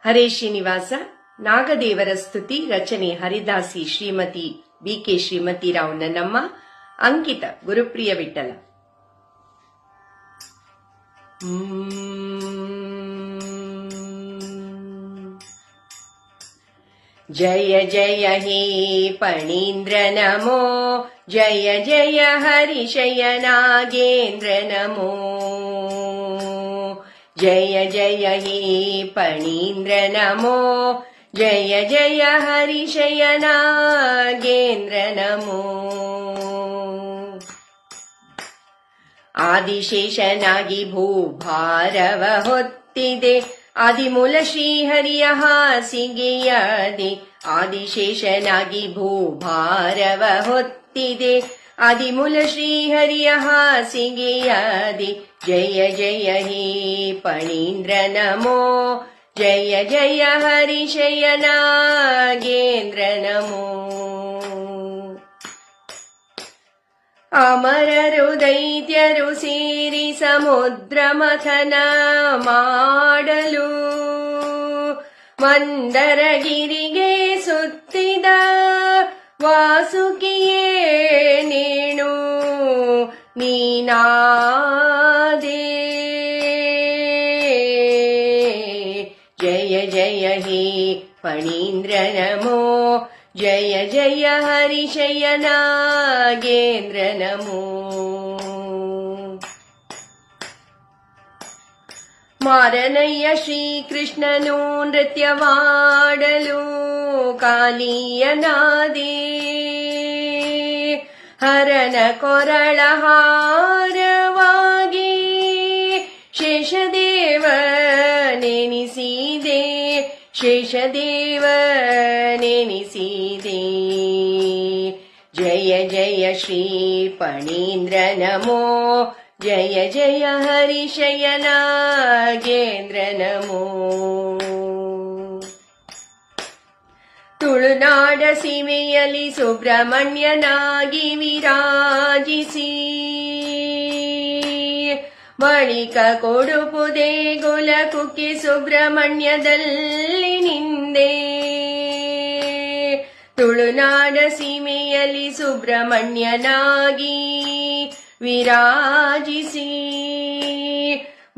ಹರೇ ಶ್ರೀನಿವಾಸ. ನಾಗದೇವರ ಸ್ತುತಿ ರಚನೆ ಹರಿದಾಸಿ ಶ್ರೀಮತಿ ಬಿ.ಕೆ. ಶ್ರೀಮತಿರಾವ್ ನನ್ನಮ್ಮ. ಅಂಕಿತ ಗುರುಪ್ರಿಯ ವಿಠಲ. ಜಯ ಜಯ ಹೇ ಪಣೀಂದ್ರ ನಮೋ, ಜಯ ಜಯ ಹರಿಶಯ ನಾಗೇಂದ್ರ ನಮೋ. ಜಯ ಜಯ ಹೇ ಪಣೀಂದ್ರ ನಮೋ, ಜಯ ಜಯ ಹರಿಶಯ ನಾಗೇಂದ್ರ ನಮೋ. ಆದಿಶೇಷನಾಗಿ ಭೂಭಾರವ ಹೊತ್ತಿದೆ, ಆದಿಮೂಲ ಶ್ರೀಹರಿಯ ಹಾಸಿಗೆಯಾದೆ. ಆದಿಶೇಷನಾಗಿ ಭೂಭಾರವ ಹೊತ್ತಿದೆ, ಆದಿಮೂಲ ಶ್ರೀಹರಿಯ ಹಾಸಿಗೆಯಾದೆ. ಜಯ ಜಯ ಹೇ ಪಣೀಂದ್ರ ನಮೋ, ಜಯ ಜಯ ಹರಿಶಯ ನಾಗೇಂದ್ರ ನಮೋ. ಅಮರರು ದೈತ್ಯರು ಸೇರಿ ಸಮುದ್ರ ಮಥನ ಮಾಡಲು, ಮಂದರಗಿರಿಗೆ ಸುತ್ತಿದ ವಾಸುಕಿಯೇ ನೇಣು ನೀನಾದೆ. ಜಯ ಜಯ ಹೇ ಪಣೀಂದ್ರ ನಮೋ, ಜಯ ಜಯ ಹರಿಶಯ ನಾಗೇಂದ್ರ ನಮೋ. ಮಾರನಯ್ಯ ಶ್ರೀಕೃಷ್ಣನು ನೃತ್ಯವಾಡಲು ಕಾಲಿಯನಾದೆ. ಹರನ ಕೊರಳ ಹಾರವಾಗಿ ಶೇಷದೇವ ನೆನಿಸಿದೆ, ಶೇಷದೇವ ನೆನಿಸಿದೆ. ಜಯ ಜಯ ಶ್ರೀ ಪಣೀಂದ್ರ ನಮೋ, ಜಯ ಜಯ ಹರಿಶಯ ನಾಗೇಂದ್ರ ನಮೋ. ತುಳುನಾಡ ಸೀಮೆಯಲ್ಲಿ ಸುಬ್ರಹ್ಮಣ್ಯನಾಗಿ ವಿರಾಜಿಸಿ, ಬಳಿಕ ಕೊಡುಪು ದೇಗುಲ ಕುಕ್ಕೆ ಸುಬ್ರಹ್ಮಣ್ಯದಲ್ಲಿ ನಿಂದೆ. ತುಳುನಾಡ ಸೀಮೆಯಲ್ಲಿ ಸುಬ್ರಹ್ಮಣ್ಯನಾಗಿ ವಿರಾಜಿಸಿ,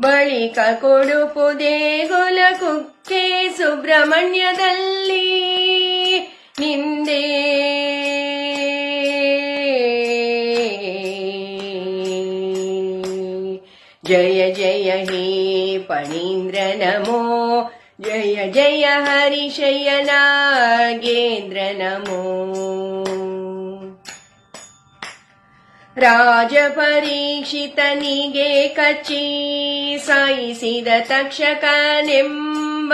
ಬಳಿಕ ಕೊಡುಪು ದೇಗುಲ ಕುಕ್ಕೆ ಸುಬ್ರಹ್ಮಣ್ಯದಲ್ಲಿ ನಿಂದೆ. ಜಯ ಜಯ ಹೇ ಪಣೀಂದ್ರ ನಮೋ, ಜಯ ಜಯ ಹರಿಶಯ ನಾಗೇಂದ್ರ ನಮೋ. ರಾಜ ಪರೀಕ್ಷಿತನಿಗೆ ಕಚ್ಚಿ ಸಾಯಿಸಿದ ತಕ್ಷಕನೆಂಬ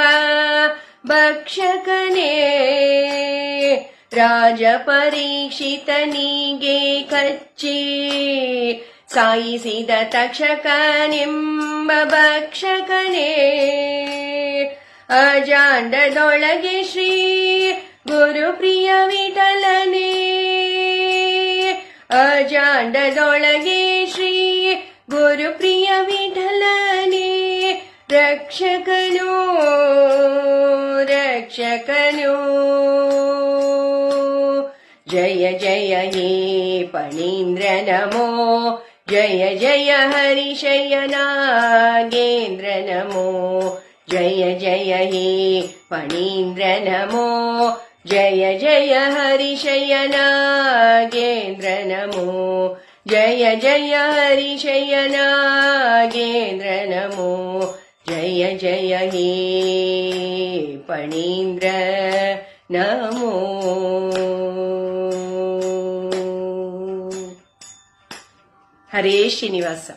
ಭಕ್ಷಕನೇ. ರಾಜ ಪರೀಕ್ಷಿತನಿಗೆ ಕಚ್ಚಿ ಸಾಯಿಸಿದ ತಕ್ಷಕನೆಂಬ ಭಕ್ಷಕನೇ. ಅಜಾಂಡದೊಳಗೆ ಶ್ರೀ ಗುರುಪ್ರಿಯ ವಿಠಲನೇ, ಅಜಾಂಡದೊಳಗೆ ಶ್ರೀ ಗುರುಪ್ರಿಯ ವಿಠಲನೇ. ರಕ್ಷಕನು ರಕ್ಷಕನು. ಜಯ ಜಯ ಹೇ ಪಣೀಂದ್ರ ನಮೋ, ಜಯ ಜಯ ಹರಿಶಯ ನಾಗೇಂದ್ರ ನಮೋ. ಜಯ ಜಯ ಹೇ ಪಣೀಂದ್ರ ನಮೋ, ಜಯ ಜಯ ಹರಿಶಯ ನಾಗೇಂದ್ರ ನಮೋ. ಜಯ ಜಯ ಹರಿಶಯ ನಾಗೇಂದ್ರ ನಮೋ. ಜಯ ಜಯ ಹೇ ಪಣೀಂದ್ರ ನಮೋ. ಹರೇ ಶ್ರೀನಿವಾಸ.